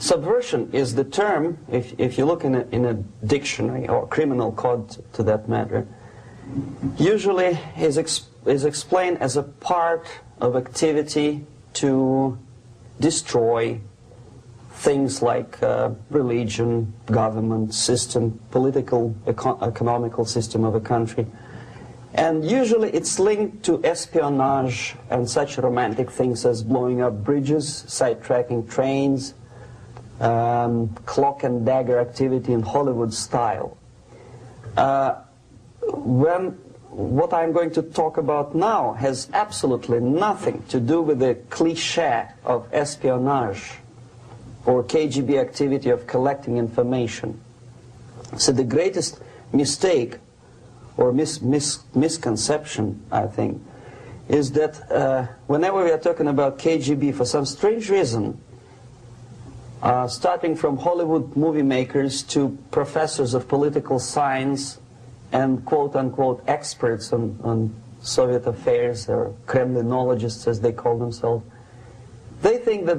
Subversion is the term, if you look in a dictionary or criminal code to that matter, usually is explained as a part of activity to destroy things like religion, government, system, political, economical system of a country. And usually it's linked to espionage and such romantic things as blowing up bridges, sidetracking trains, cloak and dagger activity in Hollywood style. What I'm going to talk about now has absolutely nothing to do with the cliché of espionage or KGB activity of collecting information. So the greatest mistake or misconception, I think, is that whenever we are talking about KGB, for some strange reason, starting from Hollywood movie makers to professors of political science and quote-unquote experts on Soviet affairs, or Kremlinologists as they call themselves, they think that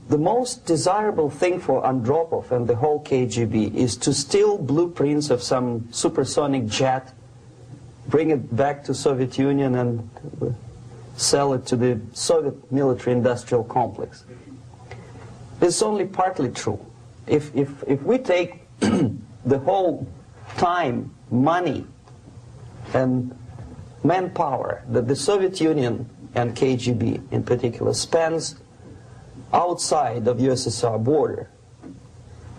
the most desirable thing for Andropov and the whole KGB is to steal blueprints of some supersonic jet, bring it back to Soviet Union and sell it to the Soviet military-industrial complex. This is only partly true. If we take the whole time, money, and manpower that the Soviet Union and KGB in particular spends outside of USSR border,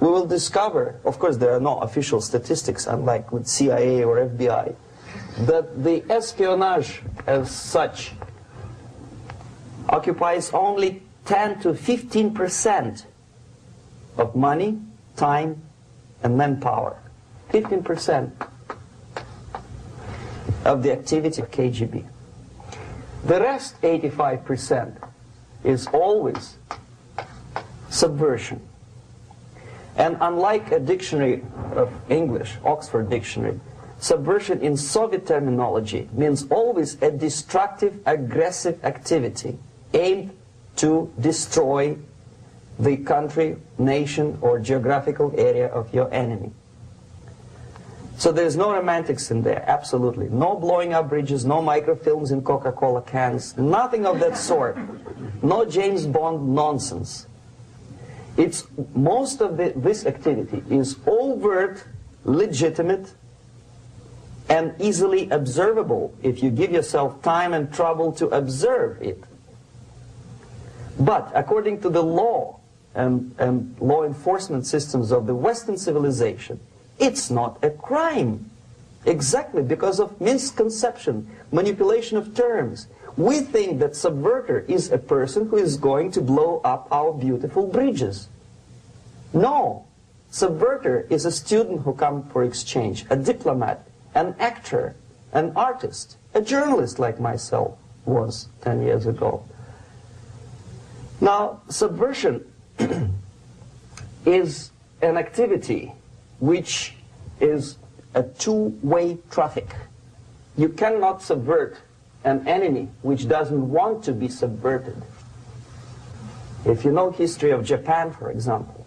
we will discover, of course there are no official statistics unlike with CIA or FBI, that the espionage as such occupies only 10 to 15% of money, time, and manpower. 15% of the activity of KGB. The rest, 85%, is always subversion. And unlike a dictionary of English, Oxford Dictionary, subversion in Soviet terminology means always a destructive, aggressive activity aimed to destroy the country, nation, or geographical area of your enemy. So there's no romantics in there, absolutely. No blowing up bridges, no microfilms in Coca-Cola cans, nothing of that sort. No James Bond nonsense. It's most of this activity is overt, legitimate, and easily observable if you give yourself time and trouble to observe it. But according to the law and law enforcement systems of the Western civilization, it's not a crime. Exactly because of misconception, manipulation of terms. We think that subverter is a person who is going to blow up our beautiful bridges. No. Subverter is a student who comes for exchange, a diplomat, an actor, an artist, a journalist like myself was 10 years ago. Now, subversion is an activity which is a two-way traffic. You cannot subvert an enemy which doesn't want to be subverted. If you know history of Japan, for example,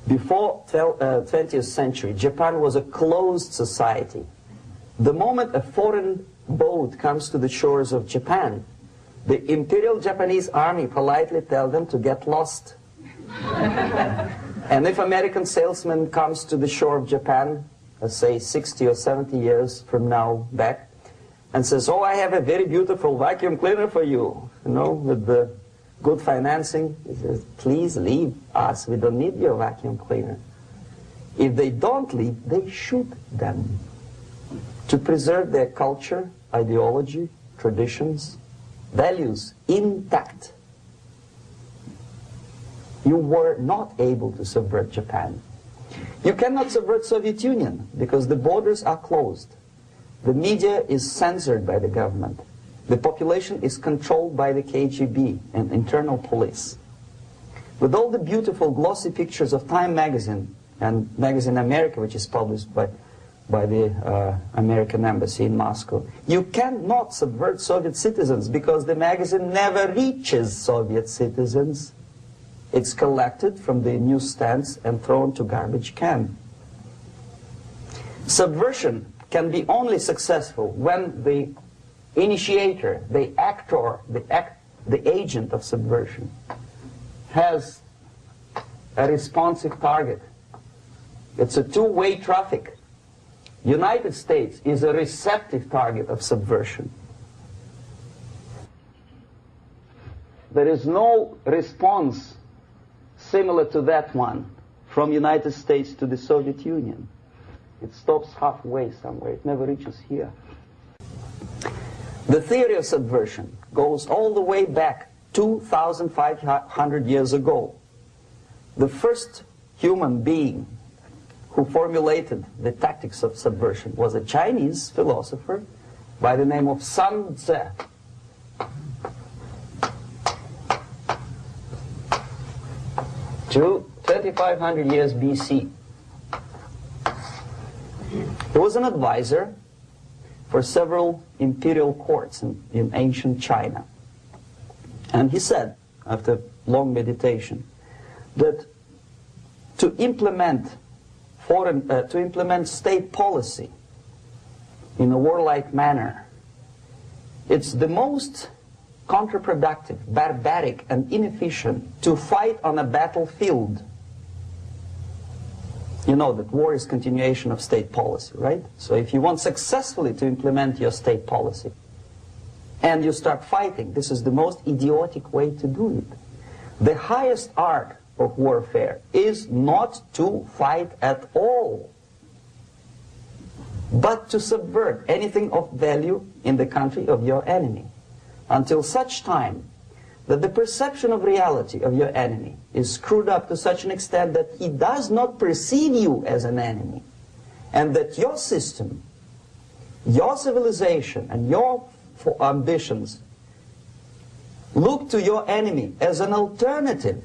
before 20th century, Japan was a closed society. The moment a foreign boat comes to the shores of Japan, the Imperial Japanese Army politely tells them to get lost. And if American salesman comes to the shore of Japan, let's say 60 or 70 years from now back, and says, oh, I have a very beautiful vacuum cleaner for you, with the good financing, he says, please leave us, we don't need your vacuum cleaner. If they don't leave, they shoot them to preserve their culture, ideology, traditions, values intact. You were not able to subvert Japan. You cannot subvert Soviet Union because the borders are closed. The media is censored by the government. The population is controlled by the KGB and internal police. With all the beautiful glossy pictures of Time magazine and Magazine America, which is published by the American embassy in Moscow, you cannot subvert Soviet citizens because the magazine never reaches Soviet citizens. It's collected from the newsstands and thrown to garbage can. Subversion can be only successful when the initiator, the actor, the agent of subversion has a responsive target. It's a two-way traffic. United States is a receptive target of subversion. There is no response similar to that one from United States to the Soviet Union. It stops halfway somewhere. It never reaches here. The theory of subversion goes all the way back 2,500 years ago. The first human being who formulated the tactics of subversion was a Chinese philosopher by the name of Sun Tzu. 2,500 years BC. He was an advisor for several imperial courts in ancient China. And he said, after long meditation, that to implement state policy in a warlike manner, it's the most counterproductive, barbaric, and inefficient to fight on a battlefield. You know that war is continuation of state policy, right? So if you want successfully to implement your state policy and you start fighting, this is the most idiotic way to do it. The highest art of warfare is not to fight at all, but to subvert anything of value in the country of your enemy, until such time that the perception of reality of your enemy is screwed up to such an extent that he does not perceive you as an enemy, and that your system, your civilization, and your ambitions look to your enemy as an alternative,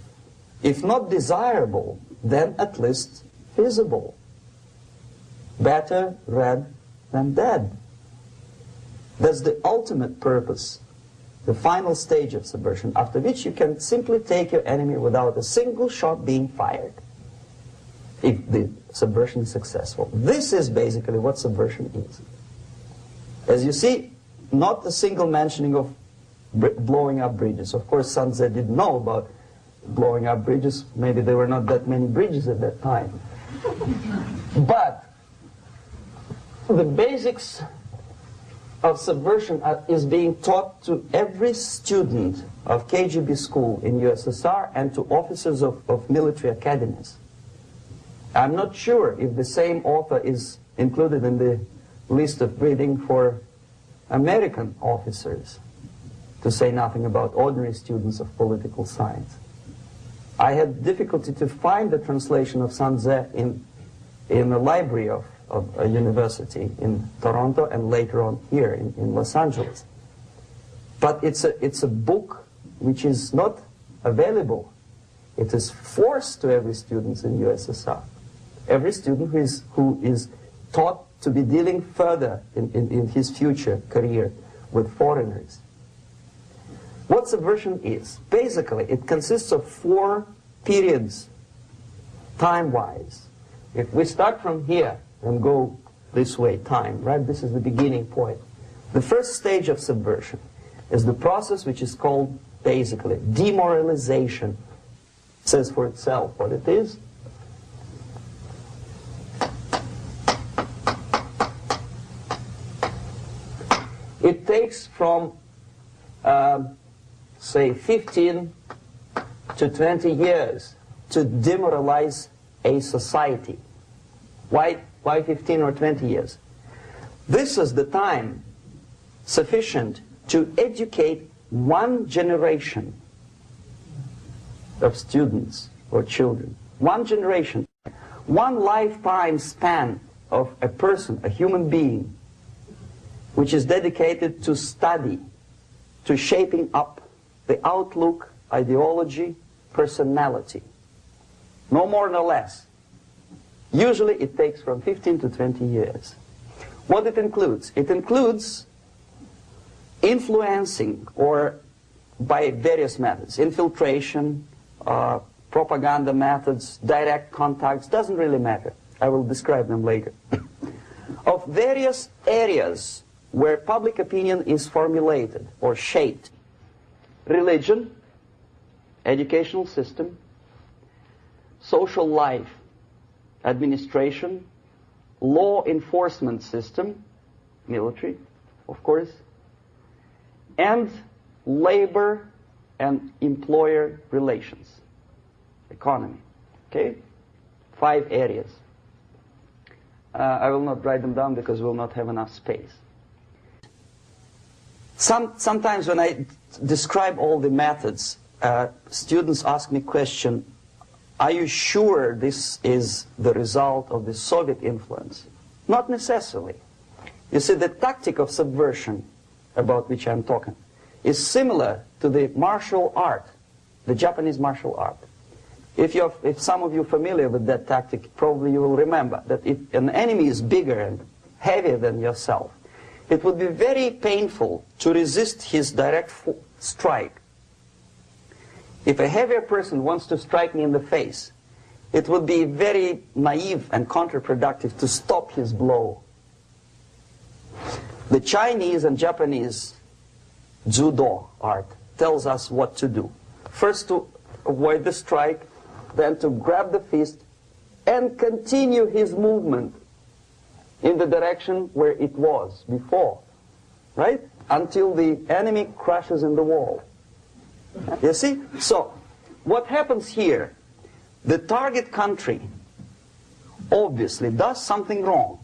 if not desirable, then at least feasible. Better red than dead. That's the ultimate purpose, the final stage of subversion, after which you can simply take your enemy without a single shot being fired, if the subversion is successful. This is basically what subversion is. As you see, not a single mentioning of blowing up bridges. Of course, Sun Tzu didn't know about blowing up bridges. Maybe there were not that many bridges at that time. But the basics of subversion is being taught to every student of KGB school in USSR and to officers of military academies. I'm not sure if the same author is included in the list of reading for American officers, to say nothing about ordinary students of political science. I had difficulty to find the translation of Sun Tzu in the library of a university in Toronto and later on here in Los Angeles. But it's a book which is not available. It is forced to every student in USSR. Every student who is taught to be dealing further in his future career with foreigners. What subversion is? Basically, it consists of 4 periods, time-wise. If we start from here and go this way, time, right? This is the beginning point. The first stage of subversion is the process which is called, basically, demoralization. It says for itself what it is. It takes from, say, 15 to 20 years to demoralize a society. Why 15 or 20 years? This is the time sufficient to educate one generation of students or children. One generation. One lifetime span of a person, a human being, which is dedicated to study, to shaping up the outlook, ideology, personality. No more nor less. Usually it takes from 15 to 20 years. What it includes? It includes influencing, or by various methods, infiltration, propaganda methods, direct contacts, doesn't really matter. I will describe them later. Of various areas where public opinion is formulated or shaped. Religion, educational system, social life, administration, law enforcement system, military, of course, and labor and employer relations, economy. Okay? 5 areas. I will not write them down because we will not have enough space. Sometimes when I describe all the methods, students ask me question, are you sure this is the result of the Soviet influence? Not necessarily. You see, the tactic of subversion, about which I'm talking, is similar to the martial art, the Japanese martial art. If some of you are familiar with that tactic, probably you will remember that if an enemy is bigger and heavier than yourself, it would be very painful to resist his direct strike. If a heavier person wants to strike me in the face, it would be very naive and counterproductive to stop his blow. The Chinese and Japanese judo art tells us what to do. First to avoid the strike, then to grab the fist and continue his movement in the direction where it was before, right? Until the enemy crashes in the wall. You see? So, what happens here? The target country obviously does something wrong.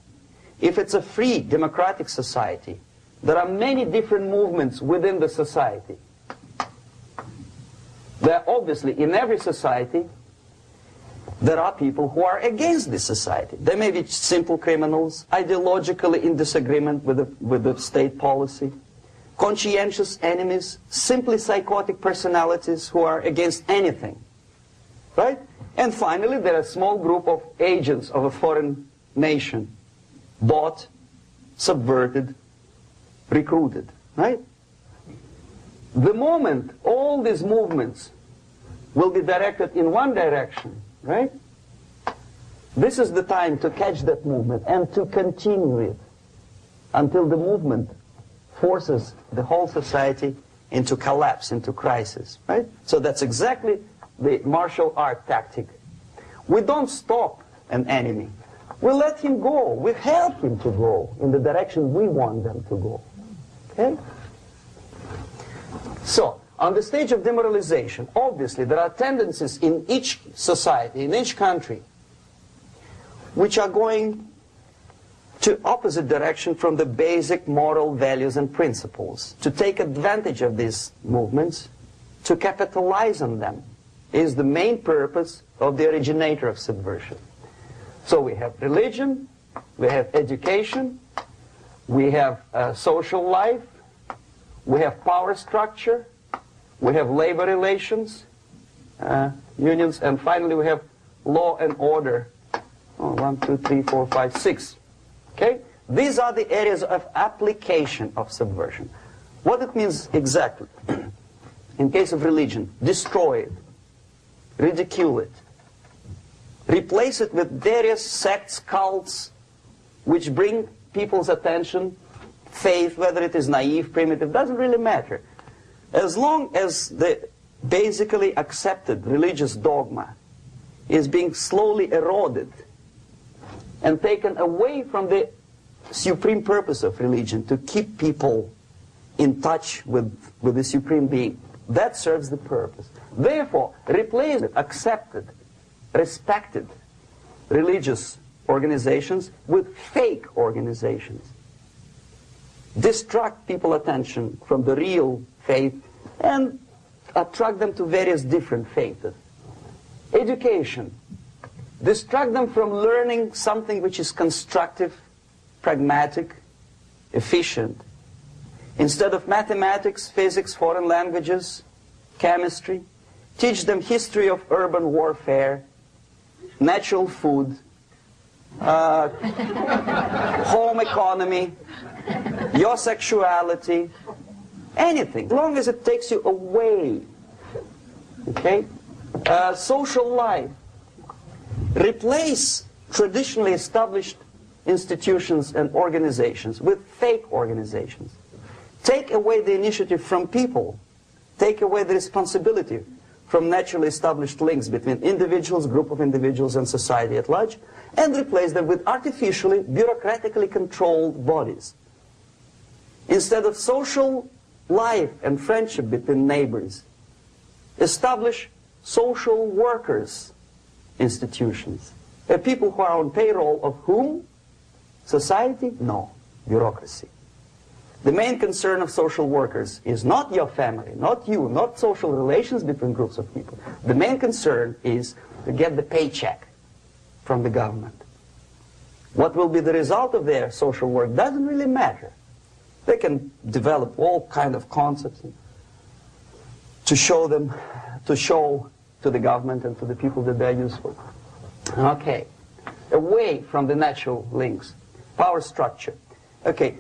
If it's a free democratic society, there are many different movements within the society. There are obviously, in every society, there are people who are against this society. They may be simple criminals, ideologically in disagreement with the state policy, conscientious enemies, simply psychotic personalities who are against anything. Right? And finally, there are a small group of agents of a foreign nation, bought, subverted, recruited. Right? The moment all these movements will be directed in one direction, right? This is the time to catch that movement and to continue it until the movement forces the whole society into collapse, into crisis, right? So that's exactly the martial art tactic. We don't stop an enemy. We let him go. We help him to go in the direction we want them to go. Okay? So, on the stage of demoralization, obviously there are tendencies in each society, in each country, which are going to opposite direction from the basic moral values and principles. To take advantage of these movements, to capitalize on them, is the main purpose of the originator of subversion. So we have religion, we have education, we have social life, we have power structure, we have labor relations, unions, and finally we have law and order. 1, 2, 3, 4, 5, 6. Okay? These are the areas of application of subversion. What it means exactly? In case of religion, destroy it, ridicule it, replace it with various sects, cults, which bring people's attention, faith, whether it is naive, primitive, doesn't really matter. As long as the basically accepted religious dogma is being slowly eroded and taken away from the supreme purpose of religion, to keep people in touch with the supreme being, that serves the purpose. Therefore, replace it, accepted, respected religious organizations with fake organizations. Distract people's attention from the real faith and attract them to various different faiths. Education. Distract them from learning something which is constructive, pragmatic, efficient. Instead of mathematics, physics, foreign languages, chemistry, teach them history of urban warfare, natural food, home economy, your sexuality, anything, as long as it takes you away, okay, Social life. Replace traditionally established institutions and organizations with fake organizations. Take away the initiative from people. Take away the responsibility from naturally established links between individuals, group of individuals, and society at large, and replace them with artificially, bureaucratically controlled bodies. Instead of social life and friendship between neighbors, establish social workers institutions. People who are on payroll of whom? Society? No. Bureaucracy. The main concern of social workers is not your family, not you, not social relations between groups of people. The main concern is to get the paycheck from the government. What will be the result of their social work doesn't really matter. They can develop all kind of concepts to show to the government and to the people that they're useful. Okay, away from the natural links, power structure. Okay,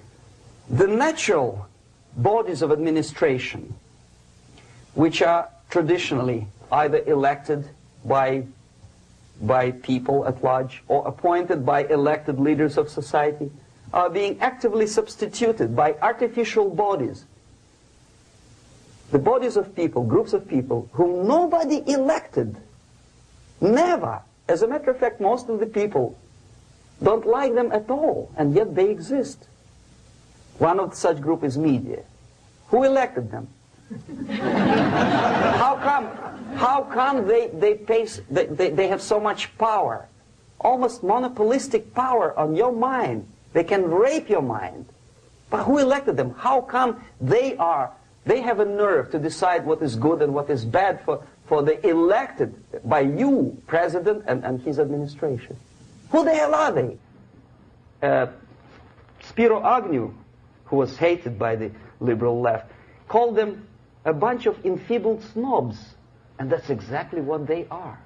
the natural bodies of administration, which are traditionally either elected by people at large or appointed by elected leaders of society, are being actively substituted by artificial bodies. The bodies of people, groups of people, whom nobody elected. Never. As a matter of fact, most of the people don't like them at all, and yet they exist. One of such group is media. Who elected them? How come they have so much power? Almost monopolistic power on your mind. They can rape your mind. But who elected them? How come they have a nerve to decide what is good and what is bad for the elected by you, president, and his administration? Who the hell are they? Spiro Agnew, who was hated by the liberal left, called them a bunch of enfeebled snobs. And that's exactly what they are.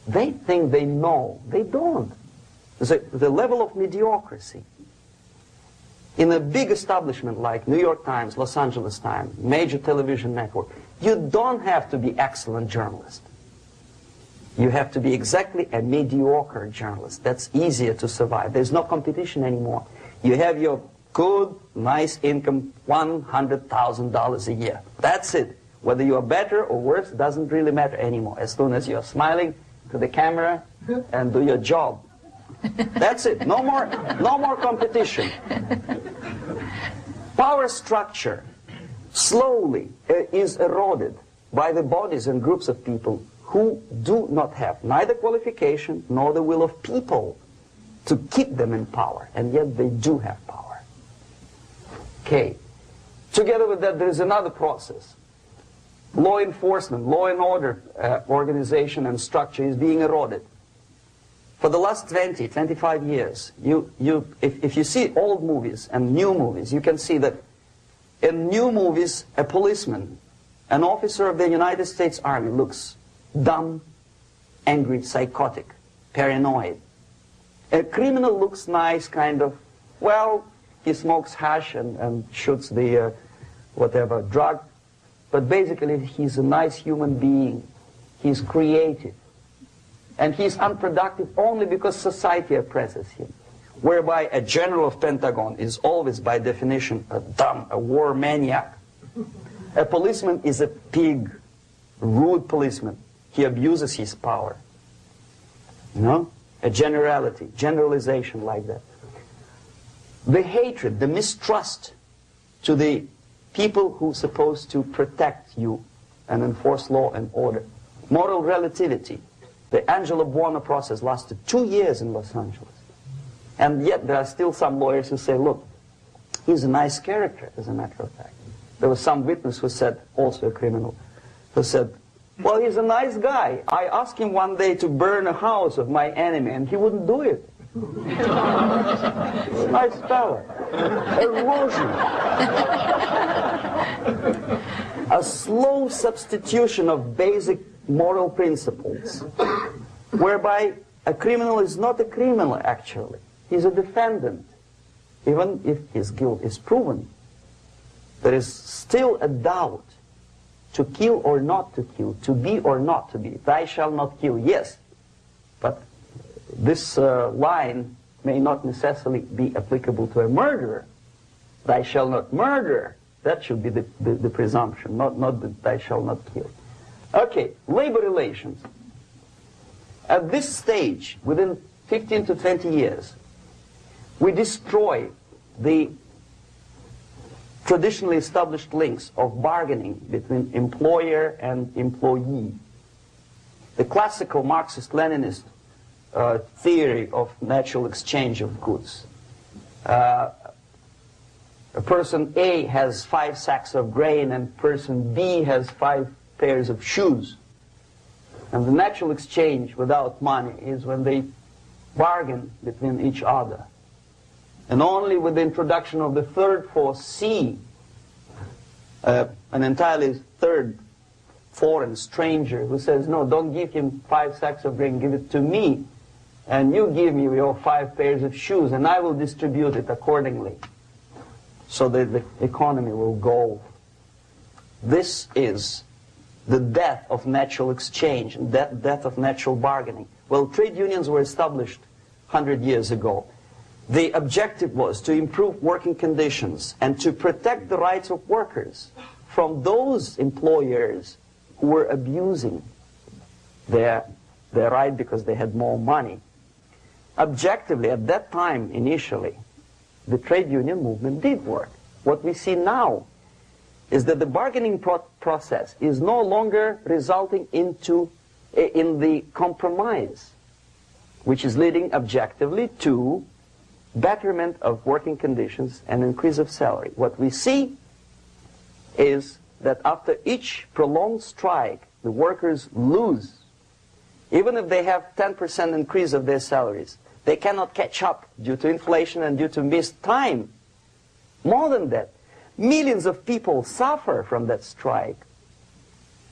They think they know. They don't. The level of mediocrity. In a big establishment like New York Times, Los Angeles Times, major television network, you don't have to be excellent journalist. You have to be exactly a mediocre journalist. That's easier to survive. There's no competition anymore. You have your good, nice income, $100,000 a year. That's it. Whether you are better or worse doesn't really matter anymore. As soon as you're smiling to the camera and do your job. That's it. No more competition. Power structure slowly is eroded by the bodies and groups of people who do not have neither qualification nor the will of people to keep them in power, and yet they do have power. Okay. Together with that, there is another process. Law enforcement, law and order organization and structure is being eroded. For the last 20, 25 years, if you see old movies and new movies, you can see that in new movies, a policeman, an officer of the United States Army looks dumb, angry, psychotic, paranoid. A criminal looks nice, kind of, well, he smokes hash and shoots the whatever drug, but basically he's a nice human being. He's creative. And he's unproductive only because society oppresses him. Whereby a general of Pentagon is always, by definition, a war maniac. A policeman is a pig, rude policeman. He abuses his power. You know? A generalization like that. The hatred, the mistrust to the people who are supposed to protect you and enforce law and order. Moral relativity. The Angelo Buono process lasted 2 years in Los Angeles. And yet there are still some lawyers who say, look, he's a nice character, as a matter of fact. There was some witness who said, also a criminal, who said, well, he's a nice guy. I asked him one day to burn a house of my enemy, and he wouldn't do it. Nice fella. Erosion. A slow substitution of basic moral principles, whereby a criminal is not a criminal, actually. He's a defendant. Even if his guilt is proven, there is still a doubt. to kill or not to kill, to be or not to be. Thou shalt not kill, yes. But this line may not necessarily be applicable to a murderer. Thou shalt not murder. That should be the presumption, not that thou shalt not kill. Okay, labor relations. At this stage, within 15 to 20 years, we destroy the traditionally established links of bargaining between employer and employee. The classical Marxist-Leninist theory of natural exchange of goods. A person A has 5 sacks of grain and person B has 5 pairs of shoes. And the natural exchange without money is when they bargain between each other. And only with the introduction of the third force, C, an entirely third foreign stranger who says, no, don't give him 5 sacks of grain, give it to me, and you give me your 5 pairs of shoes, and I will distribute it accordingly, so that the economy will go. This is the death of natural exchange, and death of natural bargaining. Well, trade unions were established 100 years ago. The objective was to improve working conditions and to protect the rights of workers from those employers who were abusing their right because they had more money. Objectively, at that time, initially, the trade union movement did work. What we see now is that the bargaining process is no longer resulting in the compromise, which is leading objectively to betterment of working conditions and increase of salary. What we see is that after each prolonged strike, the workers lose. Even if they have 10% increase of their salaries, they cannot catch up due to inflation and due to missed time. More than that, millions of people suffer from that strike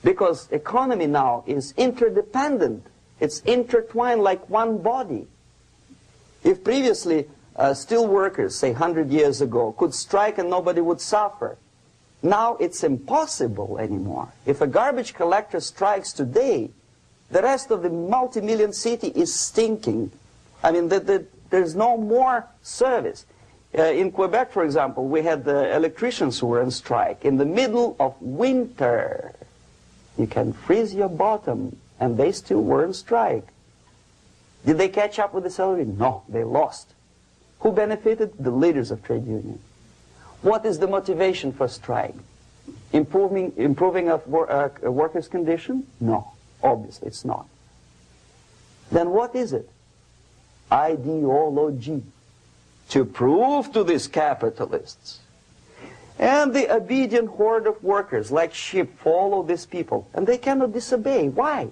because economy now is interdependent. It's intertwined like one body. If previously steel workers, say 100 years ago, could strike and nobody would suffer, now it's impossible anymore. If a garbage collector strikes today, the rest of the multi-million city is stinking. I mean, there's no more service. In Quebec, for example, we had the electricians who were on strike in the middle of winter. You can freeze your bottom, and they still were on strike. Did they catch up with the salary? No, they lost. Who benefited? The leaders of trade unions. What is the motivation for strike? Improving of workers' condition? No, obviously it's not. Then what is it? Ideology. To prove to these capitalists. And the obedient horde of workers, like sheep, follow these people. And they cannot disobey. Why?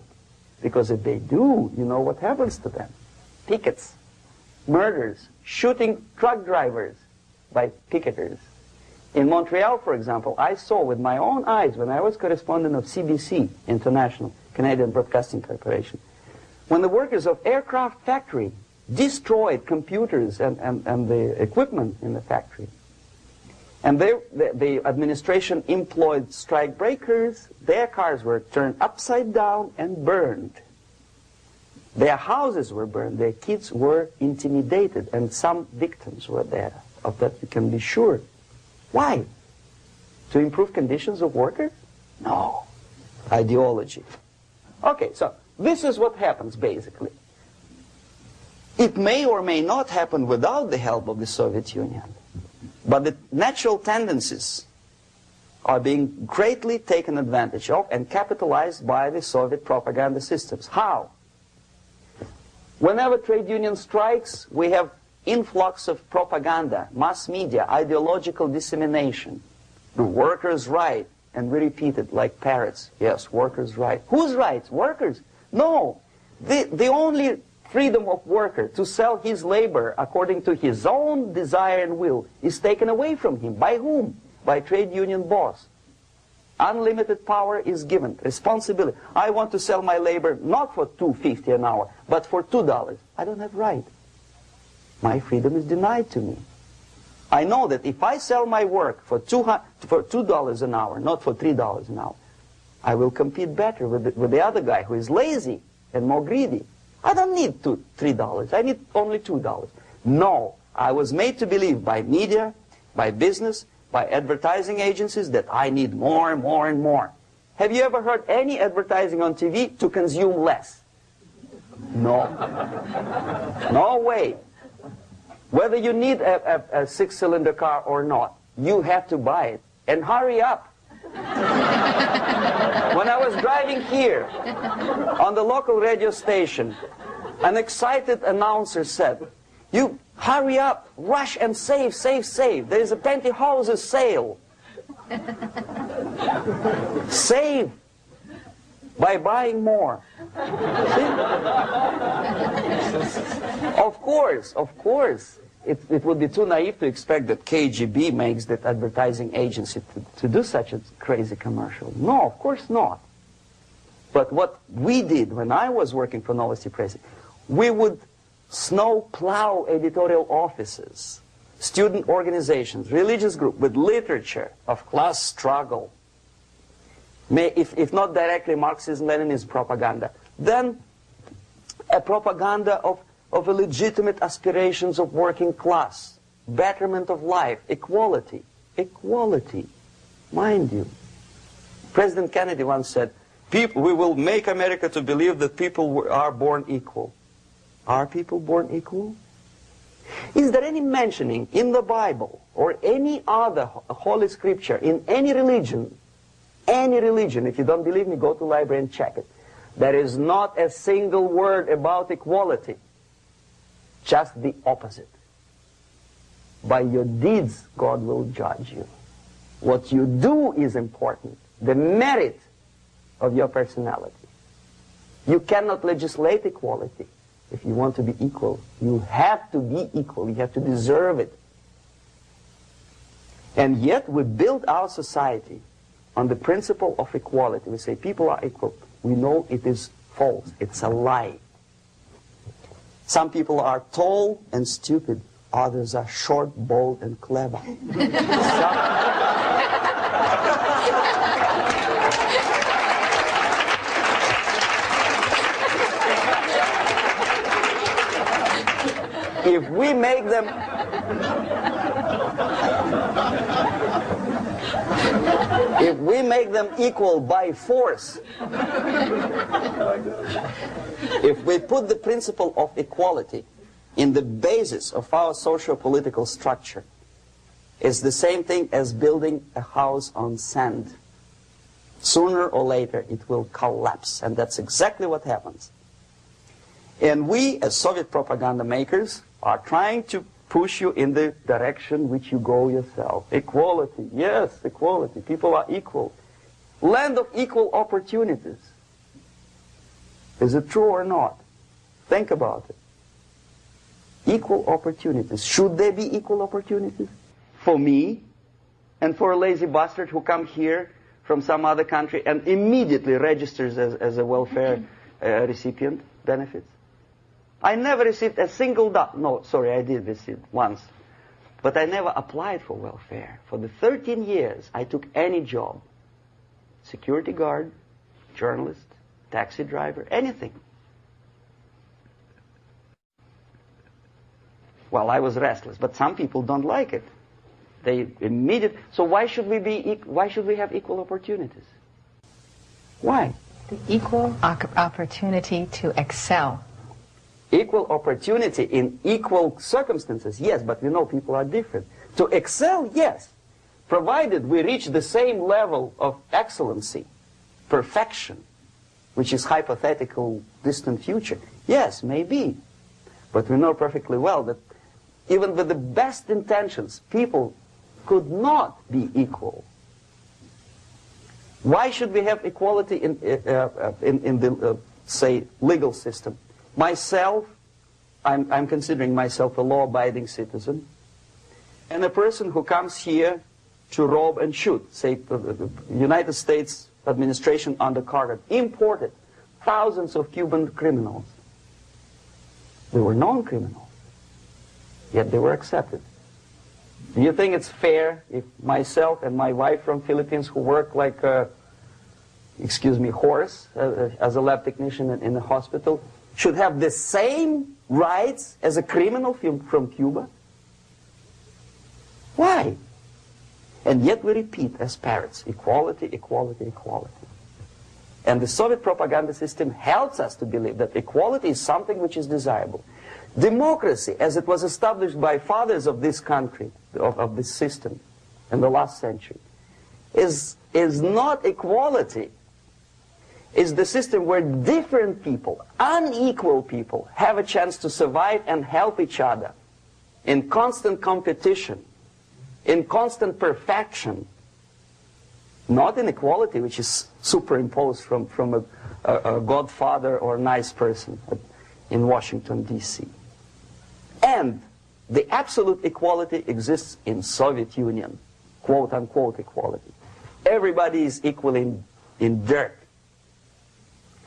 Because if they do, you know what happens to them. Pickets, murders, shooting truck drivers by picketers. In Montreal, for example, I saw with my own eyes when I was correspondent of CBC International, Canadian Broadcasting Corporation, when the workers of aircraft factory destroyed computers and the equipment in the factory. And the administration employed strike breakers. Their cars were turned upside down and burned. Their houses were burned. Their kids were intimidated. And some victims were there. Of that you can be sure. Why? To improve conditions of workers? No. Ideology. Okay, so this is what happens basically. It may or may not happen without the help of the Soviet Union. But the natural tendencies are being greatly taken advantage of and capitalized by the Soviet propaganda systems. How? Whenever trade union strikes, we have influx of propaganda, mass media, ideological dissemination. The workers' right, and we repeat it like parrots. Yes, workers' right. Whose rights? Workers? No. The only freedom of worker to sell his labor according to his own desire and will is taken away from him. By whom? By trade union boss. Unlimited power is given. Responsibility. I want to sell my labor not for $2.50 an hour, but for $2. I don't have right. My freedom is denied to me. I know that if I sell my work for $2 an hour, not for $3 an hour, I will compete better with the other guy who is lazy and more greedy. I don't need $3. I need only $2. No, I was made to believe by media, by business, by advertising agencies that I need more and more and more. Have you ever heard any advertising on TV to consume less? No. No way. Whether you need a six-cylinder car or not, you have to buy it. And hurry up. When I was driving here, on the local radio station, an excited announcer said, "You hurry up, rush and save, save, save. There is a pantyhose sale." Save by buying more. See? Of course. It would be too naive to expect that KGB makes that advertising agency to do such a crazy commercial. No, of course not. But what we did when I was working for Novosti Press, we would snow plow editorial offices, student organizations, religious groups with literature of class struggle. If not directly Marxism-Leninism propaganda, then a propaganda of the legitimate aspirations of working class, betterment of life, equality. Equality, mind you. President Kennedy once said, we will make America to believe that people are born equal. Are people born equal? Is there any mentioning in the Bible or any other holy scripture in any religion, if you don't believe me, go to the library and check it. There is not a single word about equality. Just the opposite. By your deeds, God will judge you. What you do is important. The merit of your personality. You cannot legislate equality. If you want to be equal, you have to be equal. You have to deserve it. And yet we build our society on the principle of equality. We say people are equal. We know it is false. It's a lie. Some people are tall and stupid. Others are short, bold, and clever. If we make them equal by force, if we put the principle of equality in the basis of our socio-political structure, it's the same thing as building a house on sand. Sooner or later it will collapse, and that's exactly what happens. And we, as Soviet propaganda makers, are trying to push you in the direction which you go yourself. Equality, yes, equality. People are equal. Land of equal opportunities. Is it true or not? Think about it. Equal opportunities. Should there be equal opportunities? For me and for a lazy bastard who comes here from some other country and immediately registers as a welfare recipient benefits? I never received a single dollar. No, sorry, I did receive once. But I never applied for welfare. For the 13 years, I took any job. Security guard, journalist, taxi driver, anything. Well, I was restless, but some people don't like it. They immediately. So why should we have equal opportunities? Why? The equal opportunity to excel. Equal opportunity in equal circumstances, yes, but we know people are different. To excel, yes, provided we reach the same level of excellency, perfection, which is hypothetical, distant future. Yes, maybe. But we know perfectly well that even with the best intentions, people could not be equal. Why should we have equality in the, say, legal system? Myself, I'm considering myself a law-abiding citizen, and a person who comes here to rob and shoot, say, the United States administration under Carter imported thousands of Cuban criminals. They were non-criminals, yet they were accepted. Do you think it's fair if myself and my wife from Philippines, who work like horse as a lab technician in a hospital should have the same rights as a criminal from Cuba? Why? And yet we repeat as parrots, equality, equality, equality. And the Soviet propaganda system helps us to believe that equality is something which is desirable. Democracy, as it was established by fathers of this country, of this system in the last century, is not equality. It's the system where different people, unequal people, have a chance to survive and help each other in constant competition, in constant perfection, not in equality, which is superimposed from a godfather or nice person in Washington, D.C. And the absolute equality exists in Soviet Union, quote-unquote equality. Everybody is equal in dirt,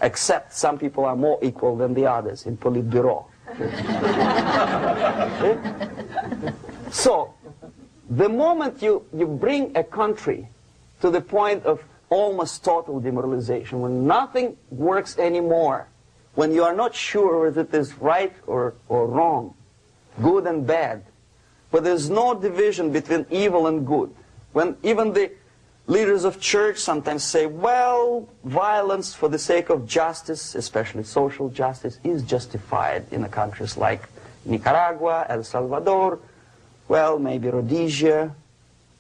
except some people are more equal than the others in Politburo. So, the moment you bring a country to the point of almost total demoralization, when nothing works anymore, when you are not sure whether it is right or wrong, good and bad, but there's no division between evil and good, when even the leaders of church sometimes say, well, violence for the sake of justice, especially social justice, is justified in countries like Nicaragua, El Salvador, well, maybe Rhodesia,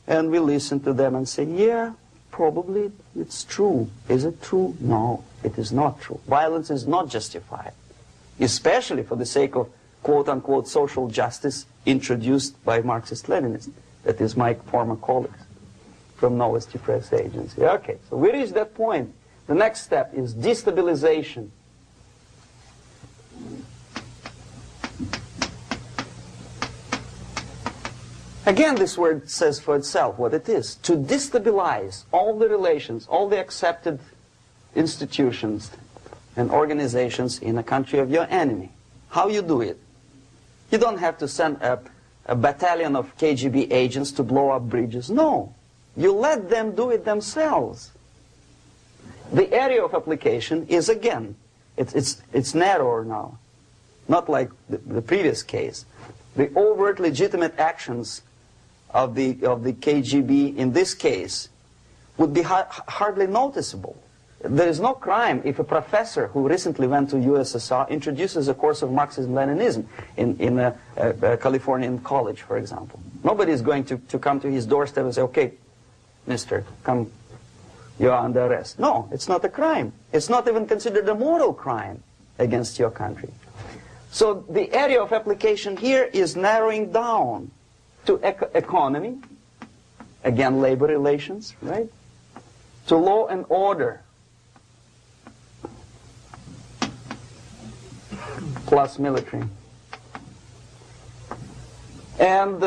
and we listen to them and say, yeah, probably it's true. Is it true? No, it is not true. Violence is not justified, especially for the sake of quote-unquote social justice introduced by Marxist-Leninists, that is my former colleagues from Novosti Press Agency. Okay, so we reached that point. The next step is destabilization. Again, this word says for itself what it is. To destabilize all the relations, all the accepted institutions and organizations in a country of your enemy. How you do it? You don't have to send a battalion of KGB agents to blow up bridges. No. You let them do it themselves. The area of application is, again, it's narrower now. Not like the previous case. The overt legitimate actions of the KGB in this case would be hardly noticeable. There is no crime if a professor who recently went to USSR introduces a course of Marxism-Leninism in a Californian college, for example. Nobody is going to come to his doorstep and say, okay, mister, come, you are under arrest. No, it's not a crime. It's not even considered a moral crime against your country. So the area of application here is narrowing down to economy, again labor relations, right? To law and order, plus military. And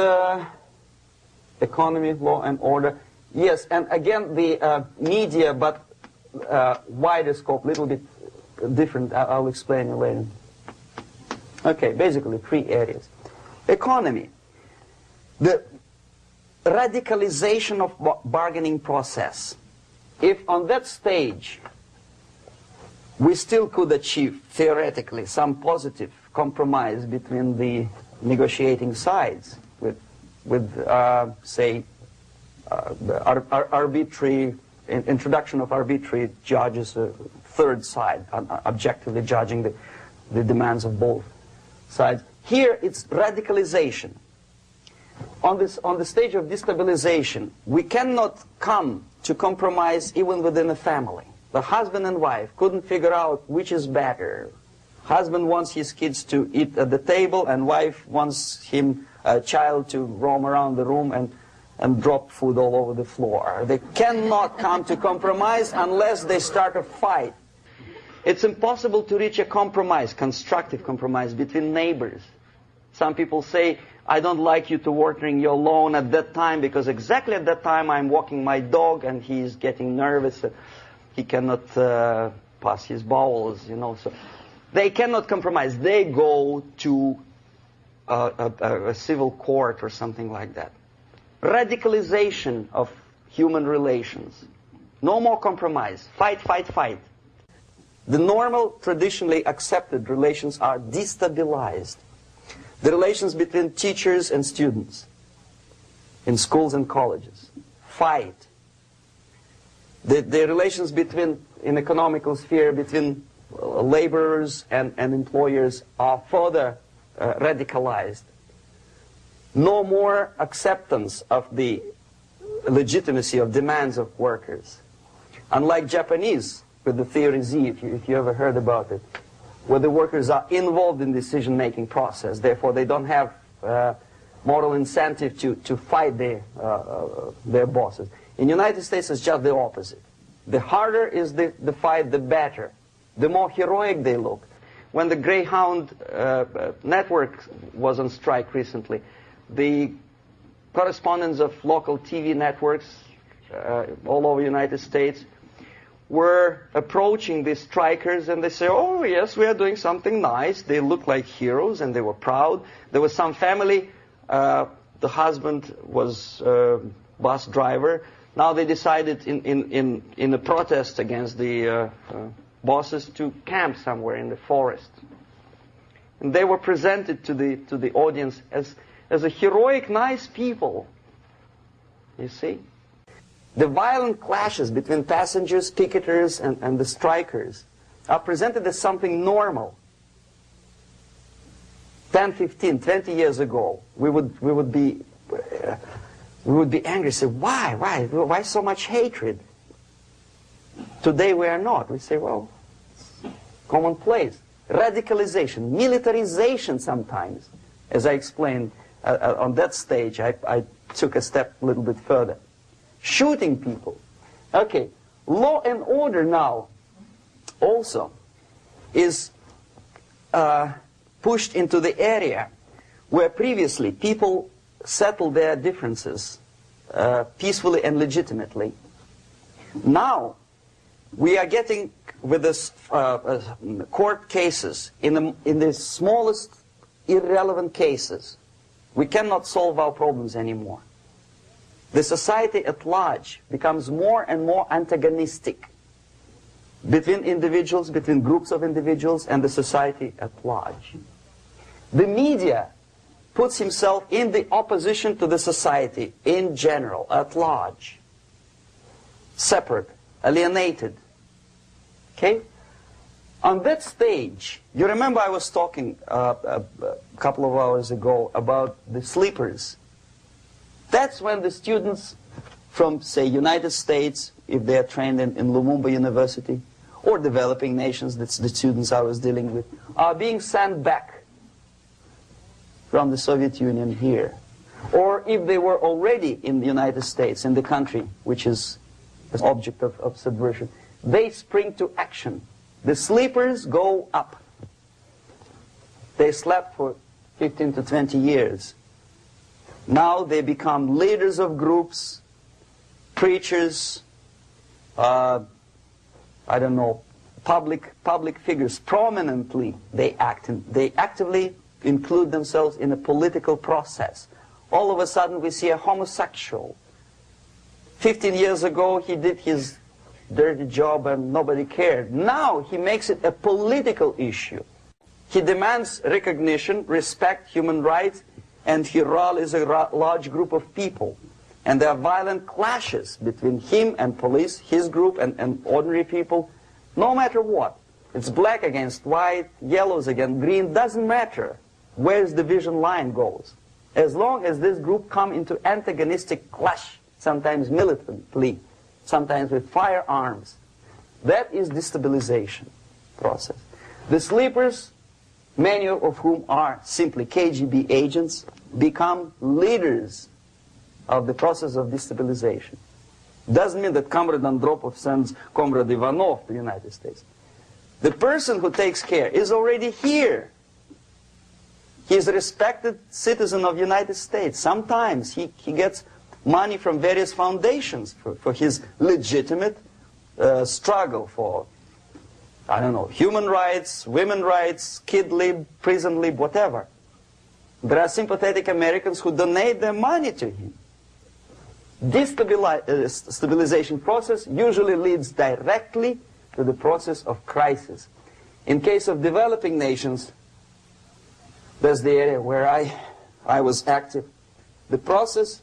economy, law and order. Yes, and again the media, but wider scope, little bit different. I'll explain it later. Okay, basically 3 areas. Economy. The radicalization of bargaining process. If on that stage we still could achieve, theoretically, some positive compromise between the negotiating sides with say, arbitrary, introduction of arbitrary judges, a third side, objectively judging the demands of both sides. Here it's radicalization. On the stage of destabilization, we cannot come to compromise even within a family. The husband and wife couldn't figure out which is better. Husband wants his kids to eat at the table, and wife wants a child to roam around the room and drop food all over the floor. They cannot come to compromise unless they start a fight. It's impossible to reach a compromise, constructive compromise, between neighbors. Some people say, I don't like you to watering your lawn at that time because exactly at that time I'm walking my dog and he's getting nervous. He cannot pass his bowels, you know. So they cannot compromise. They go to a civil court or something like that. Radicalization of human relations. No more compromise. Fight, fight, fight. The normal, traditionally accepted relations are destabilized. The relations between teachers and students in schools and colleges. Fight. The relations between, in economical sphere, between laborers and employers are further radicalized. No more acceptance of the legitimacy of demands of workers. Unlike Japanese, with the theory Z, if you ever heard about it, where the workers are involved in decision-making process, therefore they don't have moral incentive to fight their bosses. In the United States, it's just the opposite. The harder is the fight, the better. The more heroic they look. When the Greyhound network was on strike recently, the correspondents of local TV networks all over the United States were approaching these strikers, and they say, oh yes, we are doing something nice. They look like heroes, and they were proud. There was some family, the husband was a bus driver. Now they decided in a protest against the bosses to camp somewhere in the forest. And they were presented to the audience as a heroic, nice people. You see? The violent clashes between passengers, picketers, and the strikers are presented as something normal. 10, 15, 20 years ago, we would be angry, say, why so much hatred? Today we are not. We say, well, commonplace. Radicalization, militarization sometimes. As I explained on that stage, I took a step a little bit further. Shooting people. Okay, law and order now also is pushed into the area where previously people settled their differences peacefully and legitimately. Now we are getting with this court cases in the smallest irrelevant cases. We cannot solve our problems anymore. The society at large becomes more and more antagonistic between individuals, between groups of individuals, and the society at large. The media puts himself in the opposition to the society in general, at large. Separate, alienated. Okay? On that stage, you remember I was talking a couple of hours ago about the sleepers. That's when the students from, say, United States, if they are trained in Lumumba University, or developing nations, that's the students I was dealing with, are being sent back from the Soviet Union here. Or if they were already in the United States, in the country which is the object of subversion, they spring to action. The sleepers go up. They slept for 15 to 20 years. Now they become leaders of groups, preachers, I don't know, public figures. Prominently they actively include themselves in a political process. All of a sudden we see a homosexual. 15 years ago he did his dirty job and nobody cared. Now he makes it a political issue. He demands recognition, respect, human rights, and he rallies a large group of people. And there are violent clashes between him and police, his group and ordinary people, no matter what. It's black against white, yellows against green, doesn't matter where the division line goes. As long as this group come into antagonistic clash, sometimes militantly, sometimes with firearms, that is destabilization process. The sleepers, many of whom are simply KGB agents, become leaders of the process of destabilization. Doesn't mean that Comrade Andropov sends Comrade Ivanov to the United States. The person who takes care is already here. He is a respected citizen of the United States. Sometimes he gets money from various foundations for his legitimate struggle for, I don't know, human rights, women's rights, kid lib, prison lib, whatever. There are sympathetic Americans who donate their money to him. Destabilization process usually leads directly to the process of crisis. In case of developing nations, that's the area where I was active. The process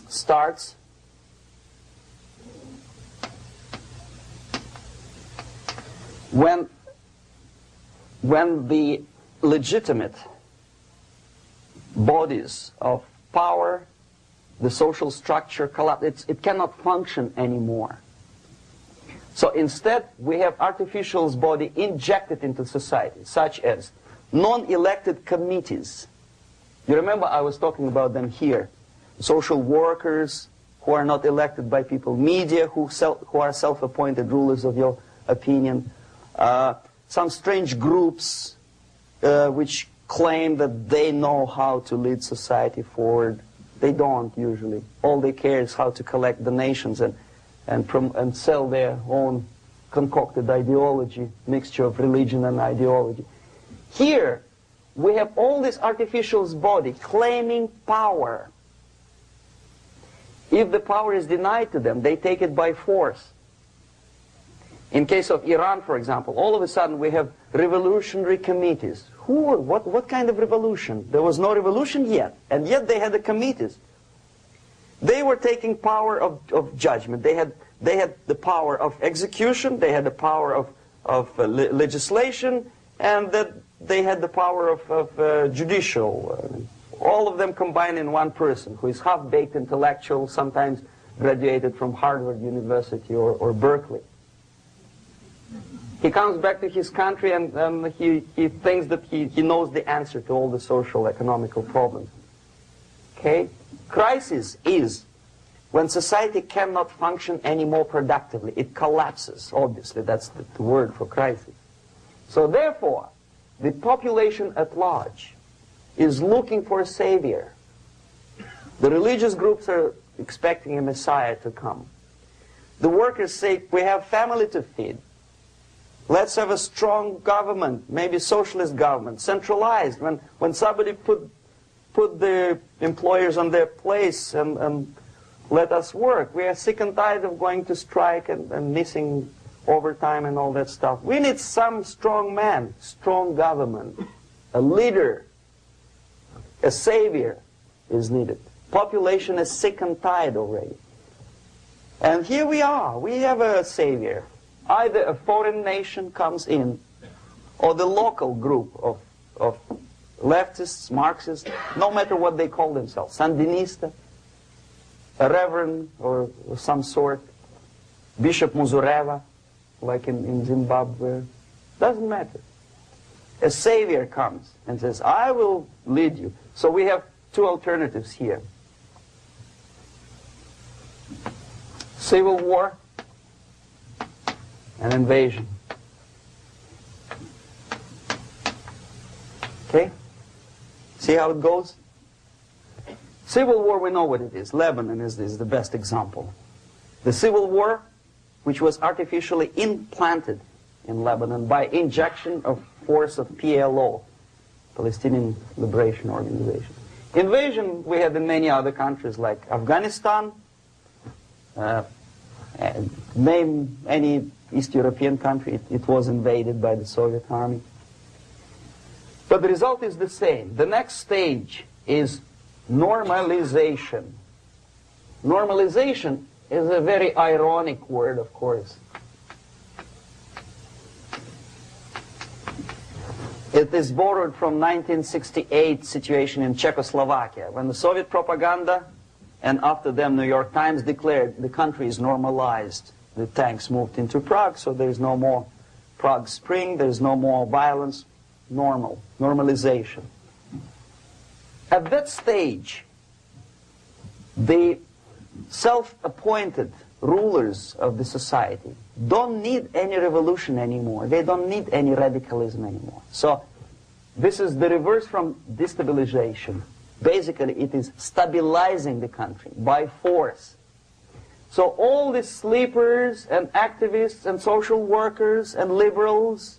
starts when the legitimate bodies of power, the social structure collapse. It cannot function anymore. So instead, we have artificial body injected into society, such as non-elected committees. You remember I was talking about them here. Social workers who are not elected by people, media who are self-appointed rulers of your opinion, some strange groups which claim that they know how to lead society forward. They don't usually. All they care is how to collect donations and sell their own concocted ideology, mixture of religion and ideology. Here, we have all this artificial body claiming power. If the power is denied to them, they take it by force. In case of Iran, for example, all of a sudden we have revolutionary committees. What kind of revolution? There was no revolution yet, and yet they had the committees. They were taking power of judgment. They had the power of execution, they had the power of legislation, and that they had the power of judicial. All of them combined in one person, who is half-baked intellectual, sometimes graduated from Harvard University or Berkeley. He comes back to his country and he thinks that he knows the answer to all the social, economical problems. Okay? Crisis is when society cannot function any more productively. It collapses, obviously. That's the word for crisis. So therefore, the population at large is looking for a savior. The religious groups are expecting a messiah to come. The workers say, we have family to feed. Let's have a strong government, maybe socialist government, centralized. When somebody put the employers on their place and let us work. We are sick and tired of going to strike and missing overtime and all that stuff. We need some strong man, strong government, a leader, a savior is needed. Population is sick and tired already. And here we are. We have a savior. Either a foreign nation comes in, or the local group of leftists, Marxists, no matter what they call themselves, Sandinista, a reverend or some sort, Bishop Muzureva, like in Zimbabwe, doesn't matter. A savior comes and says, I will lead you. So we have two alternatives here. Civil war and invasion. Okay? See how it goes? Civil war, we know what it is. Lebanon is the best example. The civil war, which was artificially implanted in Lebanon by injection of force of PLO, Palestinian Liberation Organization. Invasion we had in many other countries like Afghanistan, name any East European country, it was invaded by the Soviet army. But the result is the same. The next stage is normalization. Normalization is a very ironic word, of course. It is borrowed from 1968 situation in Czechoslovakia, when the Soviet propaganda and after them New York Times declared the country is normalized. The tanks moved into Prague, so there is no more Prague Spring, there is no more violence. Normalization. At that stage, the self-appointed rulers of the society don't need any revolution anymore. They don't need any radicalism anymore. So this is the reverse from destabilization. Basically, it is stabilizing the country by force. So all these sleepers and activists and social workers and liberals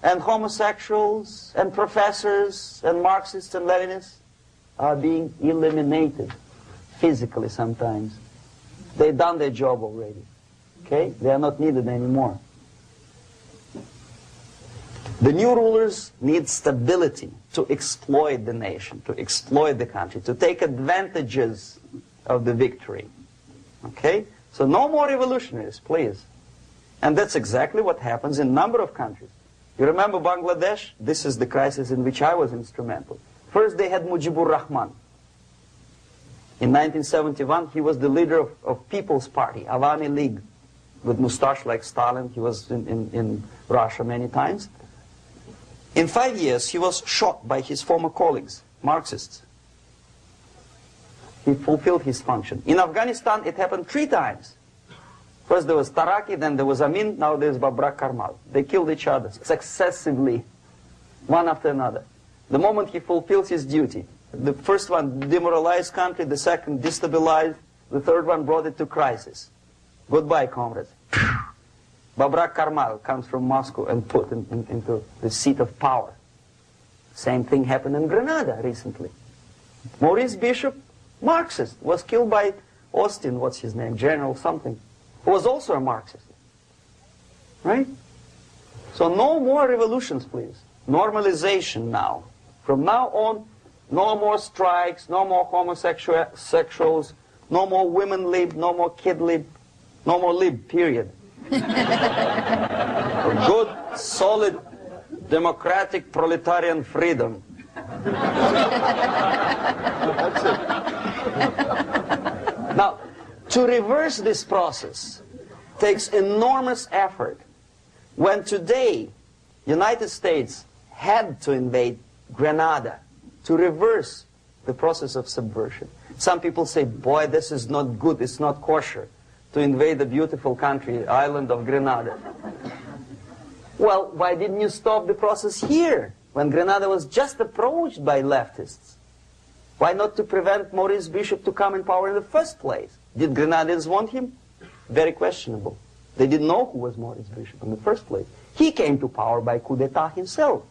and homosexuals and professors and Marxists and Leninists are being eliminated. physically sometimes. They've done their job already. Okay? They are not needed anymore. The new rulers need stability to exploit the nation, to exploit the country, to take advantages of the victory. Okay? So no more revolutionaries, please. And that's exactly what happens in a number of countries. You remember Bangladesh? This is the crisis in which I was instrumental. First they had Mujibur Rahman. In 1971, he was the leader of People's Party, Awami League, with mustache like Stalin. He was in Russia many times. In 5 years, he was shot by his former colleagues, Marxists. He fulfilled his function. In Afghanistan, it happened 3 times. First there was Taraki, then there was Amin, now there's Babrak Karmal. They killed each other successively, one after another. The moment he fulfills his duty, the first one demoralized country, the second destabilized, the third one brought it to crisis. Goodbye, comrades. Babrak Karmal comes from Moscow and put into the seat of power. Same thing happened in Grenada recently. Maurice Bishop, Marxist, was killed by Austin, what's his name, General something, who was also a Marxist. Right? So no more revolutions, please. Normalization now. From now on, no more strikes, no more homosexuals, no more women lib, no more kid lib, no more lib, period. Good, solid, democratic, proletarian freedom. That's it. Now, to reverse this process takes enormous effort. When today, United States had to invade Grenada to reverse the process of subversion. Some people say, boy, this is not good, it's not kosher to invade the beautiful country, island of Grenada. Well, why didn't you stop the process here, when Grenada was just approached by leftists? Why not to prevent Maurice Bishop to come in power in the first place? Did Grenadians want him? Very questionable. They didn't know who was Maurice Bishop in the first place. He came to power by coup d'etat himself.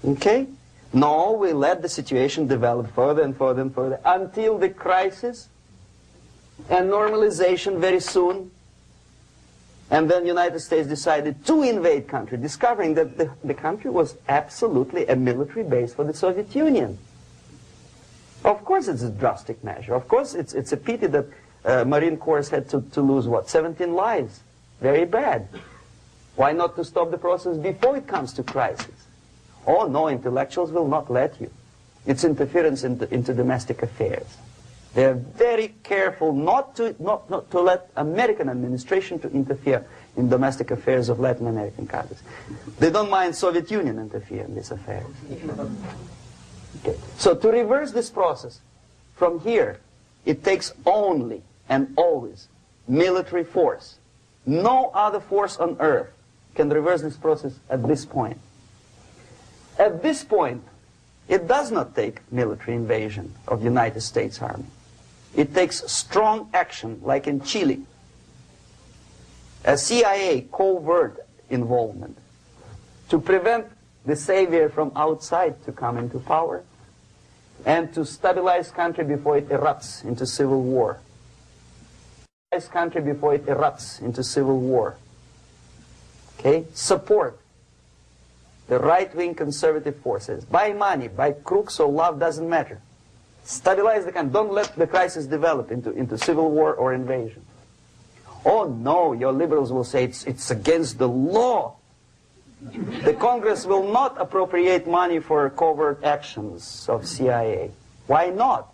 Okay? No, we let the situation develop further and further and further until the crisis and normalization very soon. And then the United States decided to invade country, discovering that the country was absolutely a military base for the Soviet Union. Of course it's a drastic measure. Of course it's a pity that Marine Corps had to lose, what, 17 lives. Very bad. Why not to stop the process before it comes to crisis? Oh no, intellectuals will not let you. It's interference into domestic affairs. They're very careful not to let American administration to interfere in domestic affairs of Latin American countries. They don't mind Soviet Union interfere in these affairs. Okay. So to reverse this process, from here, it takes only and always military force. No other force on earth can reverse this process at this point. At this point, it does not take military invasion of the United States Army. It takes strong action, like in Chile. A CIA covert involvement to prevent the savior from outside to come into power and to stabilize country before it erupts into civil war. Stabilize country before it erupts into civil war. Okay? Support the right-wing conservative forces. By money, by crooks or love, doesn't matter. Stabilize the country. Don't let the crisis develop into civil war or invasion. Oh no, your liberals will say it's against the law. The Congress will not appropriate money for covert actions of CIA. Why not?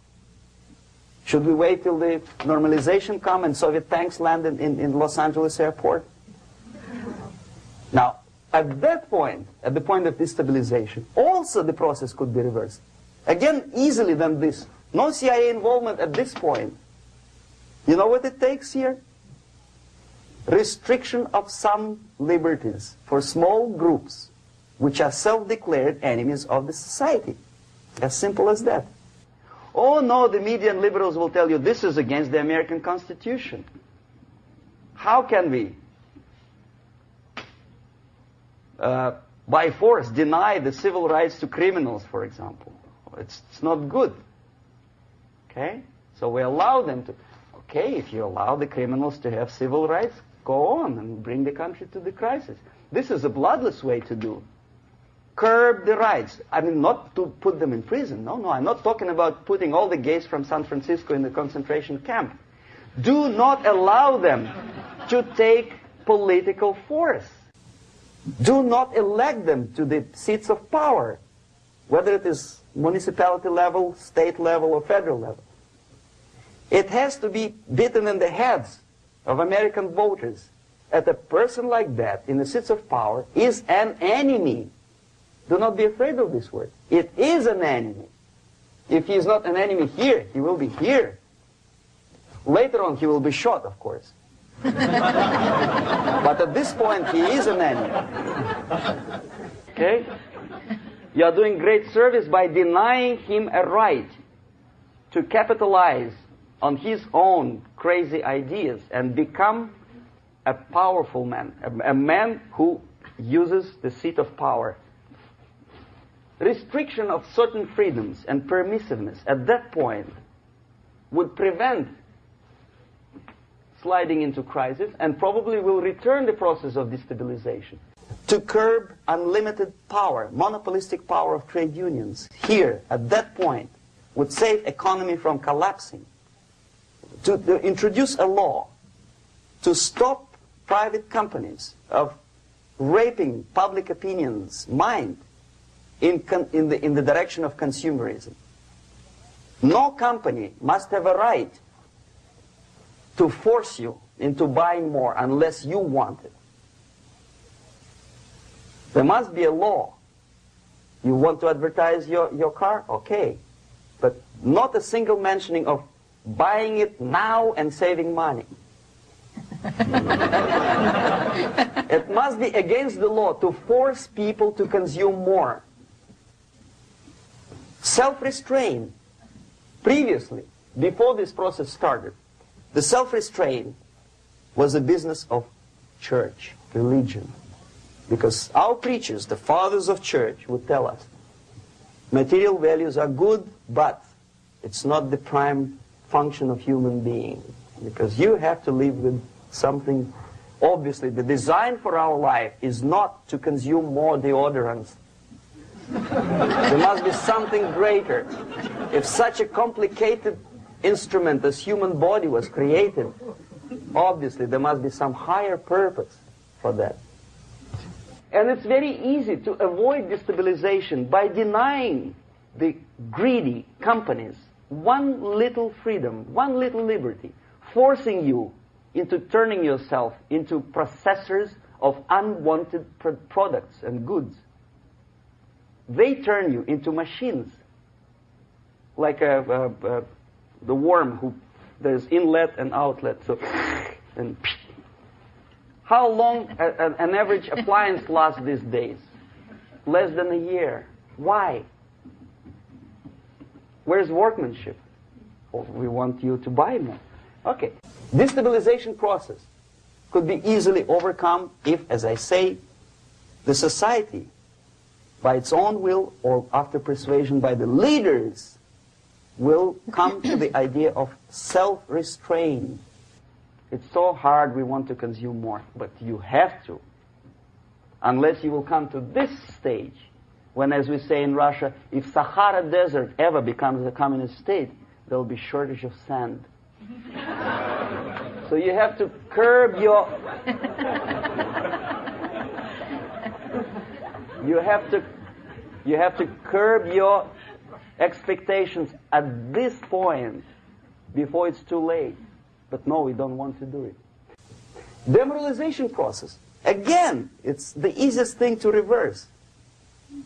Should we wait till the normalization come and Soviet tanks land in Los Angeles airport? Now, at that point, at the point of destabilization, also the process could be reversed. Again, easily than this. No CIA involvement at this point. You know what it takes here? Restriction of some liberties for small groups which are self-declared enemies of the society. As simple as that. Oh no, the media and liberals will tell you this is against the American Constitution. How can we, by force, deny the civil rights to criminals, for example? It's not good. Okay? So we allow them to, okay, if you allow the criminals to have civil rights, go on and bring the country to the crisis. This is a bloodless way to do. Curb the rights. I mean, not to put them in prison. No, I'm not talking about putting all the gays from San Francisco in the concentration camp. Do not allow them to take political force. Do not elect them to the seats of power, whether it is municipality level, state level, or federal level. It has to be beaten in the heads of American voters that a person like that in the seats of power is an enemy. Do not be afraid of this word. It is an enemy. If he is not an enemy here, he will be here. Later on, he will be shot, of course. But at this point, he is an enemy. Okay? You are doing great service by denying him a right to capitalize on his own crazy ideas and become a powerful man, a man who uses the seat of power. Restriction of certain freedoms and permissiveness at that point would prevent sliding into crisis and probably will return the process of destabilization. To curb unlimited power, monopolistic power of trade unions, here, at that point, would save economy from collapsing. To introduce a law to stop private companies of raping public opinion's mind in the direction of consumerism. No company must have a right to force you into buying more unless you want it. There must be a law. You want to advertise your car? Okay. But not a single mentioning of buying it now and saving money. It must be against the law to force people to consume more. Self-restraint. Previously, before this process started, the self-restraint was a business of church, religion. Because our preachers, the fathers of church, would tell us, material values are good, but it's not the prime function of human being. Because you have to live with something. Obviously, the design for our life is not to consume more deodorants. There must be something greater. If such a complicated instrument as human body was created, obviously there must be some higher purpose for that. And it's very easy to avoid destabilization by denying the greedy companies one little freedom, one little liberty, forcing you into turning yourself into processors of unwanted products and goods. They turn you into machines, like the worm who there's inlet and outlet. So, and how long an average appliance lasts these days? Less than a year. Why? Where's workmanship? Oh, we want you to buy more. Okay. Destabilization process could be easily overcome if, as I say, the society, by its own will or after persuasion by the leaders, will come to the idea of self-restraint. It's so hard we want to consume more, but you have to. Unless you will come to this stage, when, as we say in Russia, if Sahara Desert ever becomes a communist state, there will be shortage of sand. So you have to curb your... You have to curb your expectations at this point before it's too late. But no, we don't want to do it. Demoralization process. Again, it's the easiest thing to reverse.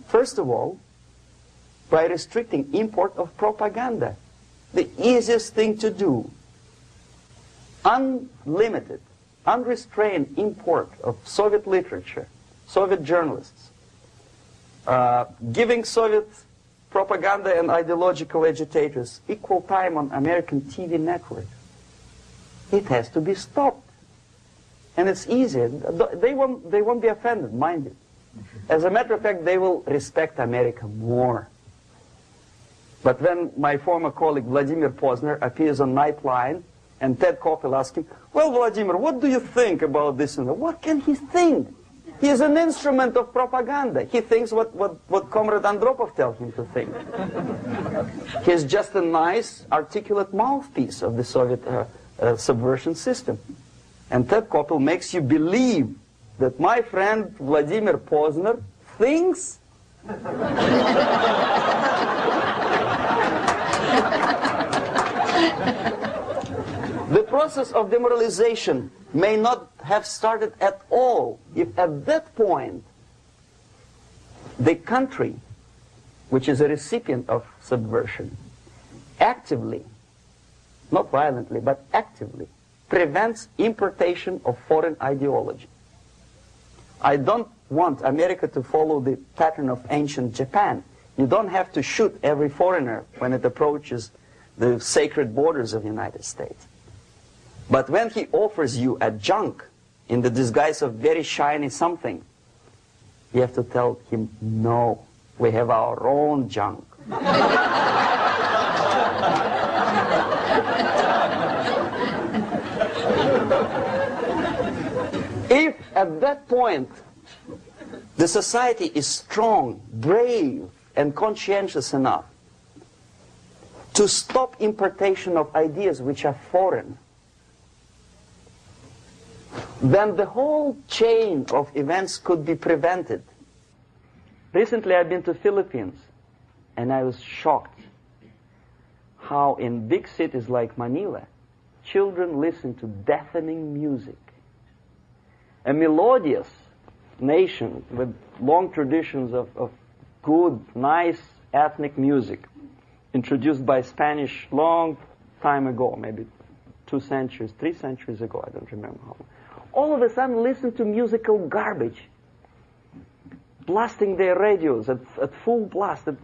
First of all, by restricting import of propaganda. The easiest thing to do. Unlimited, unrestrained import of Soviet literature, Soviet journalists. Giving Soviet propaganda and ideological agitators equal time on American TV network. It has to be stopped. And it's easy. They won't be offended, mind you. As a matter of fact, they will respect America more. But when my former colleague Vladimir Posner appears on Nightline, and Ted Koppel asks him, well, Vladimir, what do you think about this? And what can he think? He is an instrument of propaganda. He thinks what Comrade Andropov tells him to think. He's just a nice, articulate mouthpiece of the Soviet subversion system. And Ted Koppel makes you believe that my friend Vladimir Posner thinks the process of demoralization may not have started at all if at that point the country, which is a recipient of subversion, actively, not violently, but actively, prevents importation of foreign ideology. I don't want America to follow the pattern of ancient Japan. You don't have to shoot every foreigner when it approaches the sacred borders of the United States. But when he offers you a junk in the disguise of very shiny something, you have to tell him, no, we have our own junk. If at that point the society is strong, brave, and conscientious enough to stop importation of ideas which are foreign, then the whole chain of events could be prevented. Recently I've been to Philippines, and I was shocked how in big cities like Manila, children listen to deafening music. A melodious nation with long traditions of good, nice ethnic music, introduced by Spanish long time ago, maybe 2 centuries, 3 centuries ago, I don't remember how long. All of a sudden listen to musical garbage, blasting their radios at full blast, at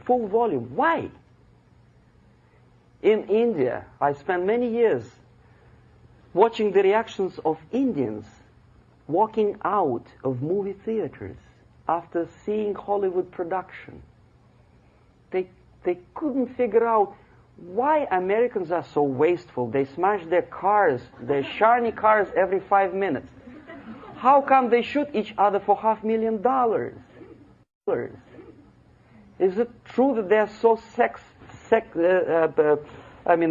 full volume. Why? In India, I spent many years watching the reactions of Indians walking out of movie theaters after seeing Hollywood production. They couldn't figure out why Americans are so wasteful. They smash their cars, their shiny cars, every 5 minutes. How come they shoot each other for $500,000? Is it true that they're so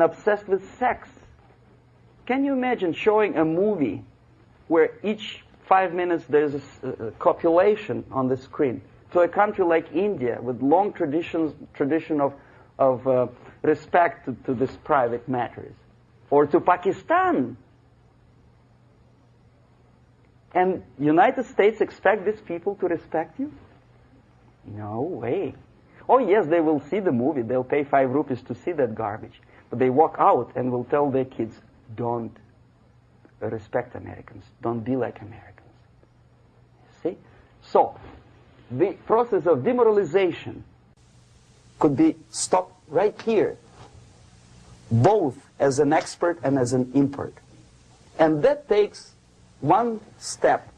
obsessed with sex? Can you imagine showing a movie where each 5 minutes there's a copulation on the screen to a country like India with long tradition of respect to these private matters, or to Pakistan? And United States expect these people to respect you? No way. Oh yes, they will see the movie, they'll pay 5 rupees to see that garbage, but they walk out and will tell their kids, don't respect Americans, don't be like Americans. See? So, the process of demoralization could be stopped right here, both as an expert and as an import. And that takes one step,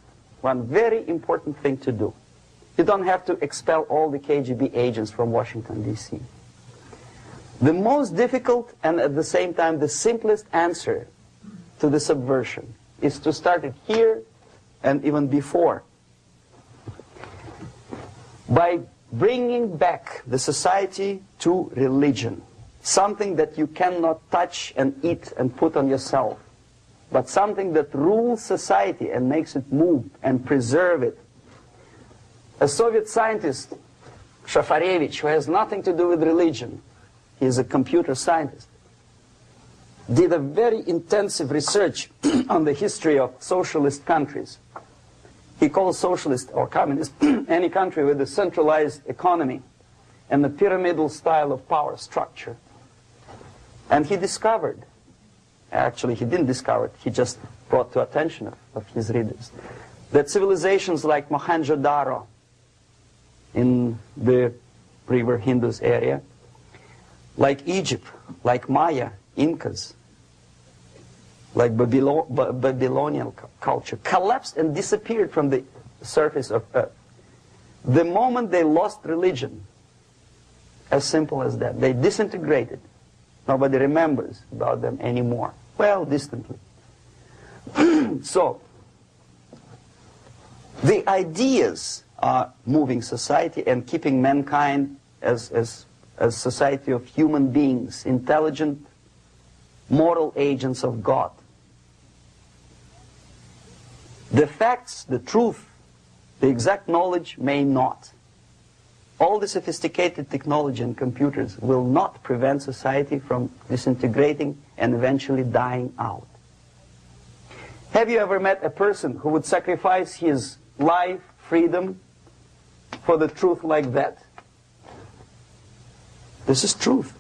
one very important thing to do. You don't have to expel all the KGB agents from Washington, D.C. The most difficult and at the same time the simplest answer to the subversion is to start it here and even before, by bringing back the society to religion, something that you cannot touch and eat and put on yourself, but something that rules society and makes it move and preserve it. A Soviet scientist, Shafarevich, who has nothing to do with religion, he is a computer scientist, did a very intensive research on the history of socialist countries. He calls socialist or communist any country with a centralized economy and a pyramidal style of power structure. And he discovered, actually he didn't discover it, he just brought to attention of his readers, that civilizations like Mohenjo-Daro in the river Indus area, like Egypt, like Maya, Incas, like Babylonian culture, collapsed and disappeared from the surface of Earth. The moment they lost religion, As simple as that. They disintegrated. Nobody remembers about them anymore. Well, distantly. So, the ideas are moving society and keeping mankind as a society of human beings, intelligent, moral agents of God. The facts, the truth, the exact knowledge may not. All the sophisticated technology and computers will not prevent society from disintegrating and eventually dying out. Have you ever met a person who would sacrifice his life, freedom, for the truth like that? This is truth.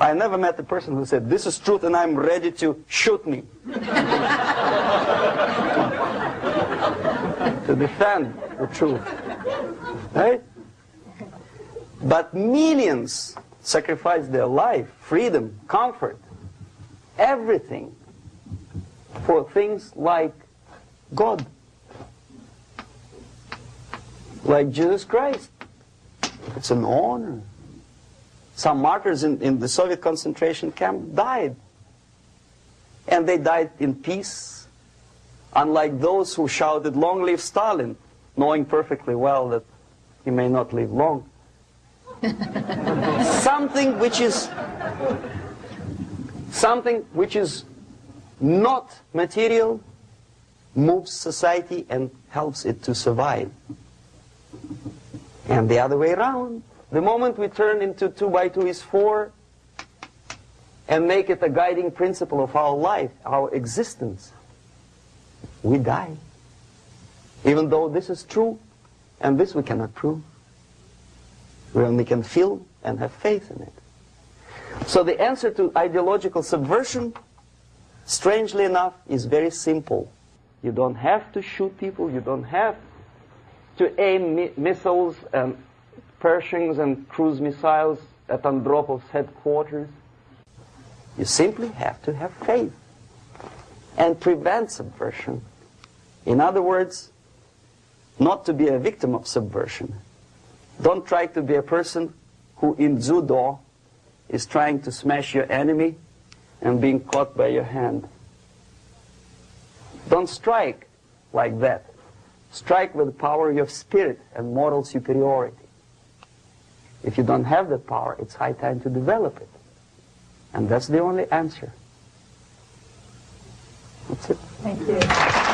I never met a person who said, this is truth and I'm ready to shoot me. To defend the truth. Right? But millions sacrifice their life, freedom, comfort, everything for things like God, like Jesus Christ. It's an honor. Some martyrs in the Soviet concentration camp died. And they died in peace, unlike those who shouted, "Long live Stalin," knowing perfectly well that he may not live long. Something which is not material moves society and helps it to survive. And the other way around, the moment we turn into 2 by 2 is 4 and make it a guiding principle of our life, our existence, we die. Even though this is true, and this we cannot prove. We only can feel and have faith in it. So the answer to ideological subversion, strangely enough, is very simple. You don't have to shoot people, you don't have to aim missiles and Pershings and cruise missiles at Andropov's headquarters. You simply have to have faith and prevent subversion. In other words, not to be a victim of subversion. Don't try to be a person who in judo is trying to smash your enemy and being caught by your hand. Don't strike like that. Strike with the power of spirit and moral superiority. If you don't have that power, it's high time to develop it. And that's the only answer. That's it. Thank you.